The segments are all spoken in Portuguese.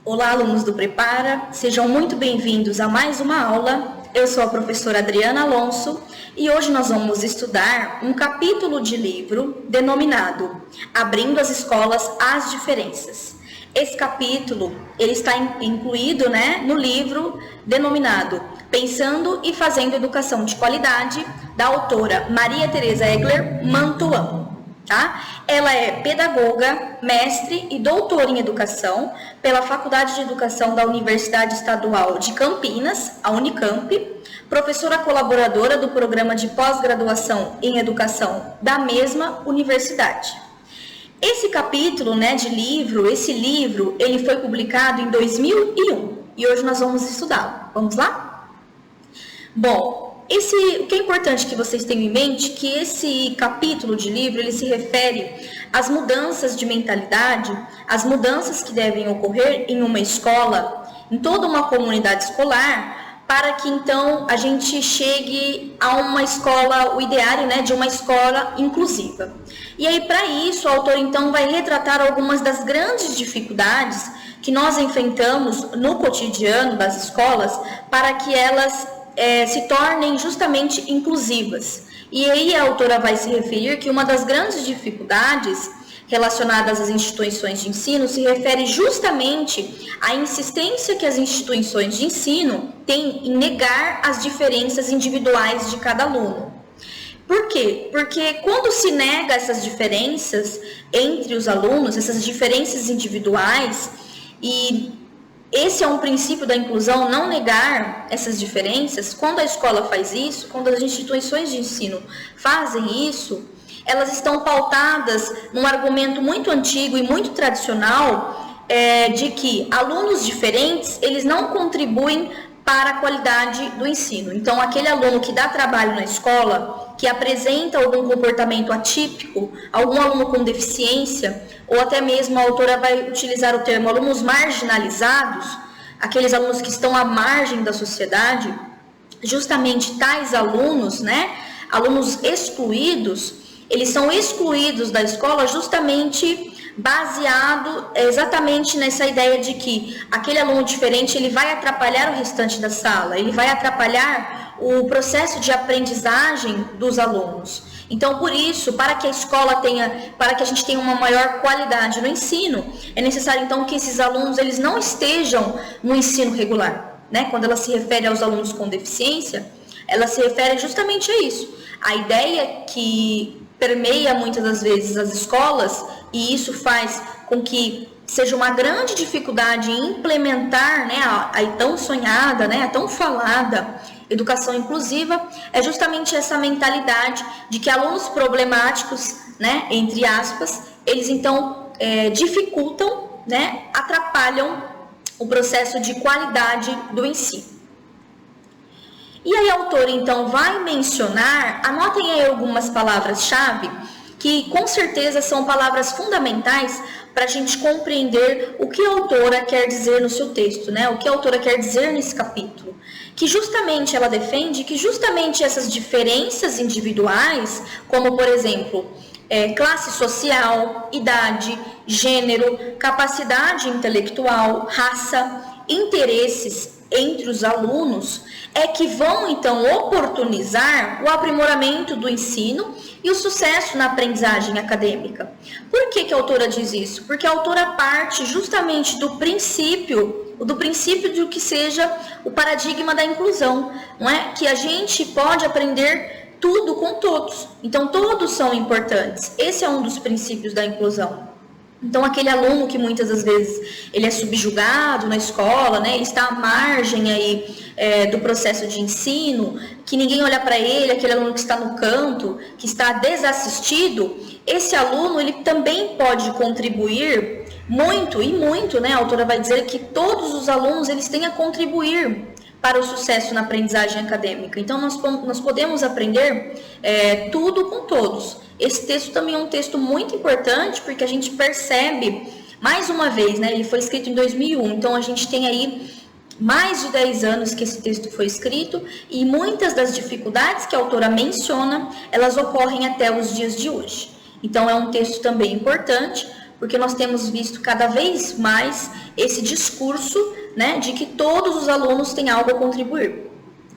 Olá, alunos do Prepara, sejam muito bem-vindos a mais uma aula. Eu sou a professora Adriana Alonso e hoje nós vamos estudar um capítulo de livro denominado Abrindo as Escolas às Diferenças. Esse capítulo ele está incluído no livro denominado Pensando e Fazendo Educação de Qualidade, da autora Maria Tereza Egler Mantuan. Tá? Ela é pedagoga, mestre e doutora em educação pela Faculdade de Educação da Universidade Estadual de Campinas, a Unicamp, professora colaboradora do programa de pós-graduação em educação da mesma universidade. Esse capítulo de livro, ele foi publicado em 2001 e hoje nós vamos estudá-lo. Vamos lá? Bom, o que é importante que vocês tenham em mente que esse capítulo de livro ele se refere às mudanças de mentalidade, às mudanças que devem ocorrer em uma escola, em toda uma comunidade escolar, para que então a gente chegue a uma escola, o ideário de uma escola inclusiva. E aí para isso o autor então vai retratar algumas das grandes dificuldades que nós enfrentamos no cotidiano das escolas para que elas se tornem justamente inclusivas. E aí a autora vai se referir que uma das grandes dificuldades relacionadas às instituições de ensino se refere justamente à insistência que as instituições de ensino têm em negar as diferenças individuais de cada aluno. Por quê? Porque quando se nega essas diferenças entre os alunos, essas diferenças individuais, e esse é um princípio da inclusão, não negar essas diferenças. Quando a escola faz isso, quando as instituições de ensino fazem isso, elas estão pautadas num argumento muito antigo e muito tradicional de que alunos diferentes, eles não contribuem para a qualidade do ensino. Então, aquele aluno que dá trabalho na escola, que apresenta algum comportamento atípico, algum aluno com deficiência, ou até mesmo a autora vai utilizar o termo alunos marginalizados, aqueles alunos que estão à margem da sociedade, justamente tais alunos, alunos excluídos, eles são excluídos da escola justamente baseado exatamente nessa ideia de que aquele aluno diferente ele vai atrapalhar o restante da sala, ele vai atrapalhar o processo de aprendizagem dos alunos. Então, por isso, para que a gente tenha uma maior qualidade no ensino, é necessário então que esses alunos eles não estejam no ensino regular, Quando ela se refere aos alunos com deficiência, ela se refere justamente a isso. A ideia que permeia muitas das vezes as escolas, e isso faz com que seja uma grande dificuldade em implementar a tão sonhada, a tão falada educação inclusiva, é justamente essa mentalidade de que alunos problemáticos, entre aspas, eles então dificultam, atrapalham o processo de qualidade do ensino. E aí a autora então vai mencionar, anotem aí algumas palavras-chave, que com certeza são palavras fundamentais para a gente compreender o que a autora quer dizer no seu texto, o que a autora quer dizer nesse capítulo. Que justamente ela defende que justamente essas diferenças individuais, como por exemplo, classe social, idade, gênero, capacidade intelectual, raça, interesses entre os alunos, é que vão então oportunizar o aprimoramento do ensino e o sucesso na aprendizagem acadêmica. Por que a autora diz isso? Porque a autora parte justamente do princípio de que seja o paradigma da inclusão, que a gente pode aprender tudo com todos. Então, todos são importantes. Esse é um dos princípios da inclusão. Então, aquele aluno que muitas das vezes ele é subjugado na escola, ele está à margem aí, do processo de ensino, que ninguém olha para ele, aquele aluno que está no canto, que está desassistido, esse aluno ele também pode contribuir muito, a autora vai dizer que todos os alunos eles têm a contribuir para o sucesso na aprendizagem acadêmica. Então, nós podemos aprender tudo com todos. Esse texto também é um texto muito importante, porque a gente percebe, mais uma vez, ele foi escrito em 2001, então a gente tem aí mais de 10 anos que esse texto foi escrito, e muitas das dificuldades que a autora menciona, elas ocorrem até os dias de hoje. Então, é um texto também importante, porque nós temos visto cada vez mais esse discurso, né, de que todos os alunos têm algo a contribuir,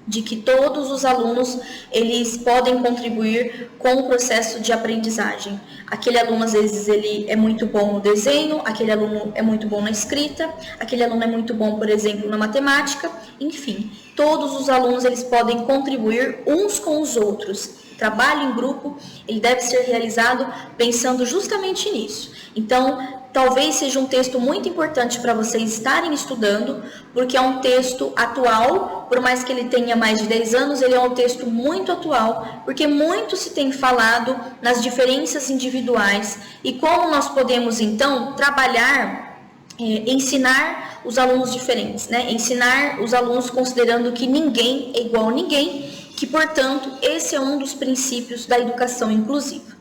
de que todos os alunos eles podem contribuir com o processo de aprendizagem. Aquele aluno, às vezes, ele é muito bom no desenho, aquele aluno é muito bom na escrita, aquele aluno é muito bom, por exemplo, na matemática, enfim, todos os alunos eles podem contribuir uns com os outros. O trabalho em grupo, ele deve ser realizado pensando justamente nisso. Então, talvez seja um texto muito importante para vocês estarem estudando, porque é um texto atual, por mais que ele tenha mais de 10 anos, ele é um texto muito atual, porque muito se tem falado nas diferenças individuais e como nós podemos, então, trabalhar, ensinar os alunos diferentes, né? Ensinar os alunos considerando que ninguém é igual a ninguém, que, portanto, esse é um dos princípios da educação inclusiva.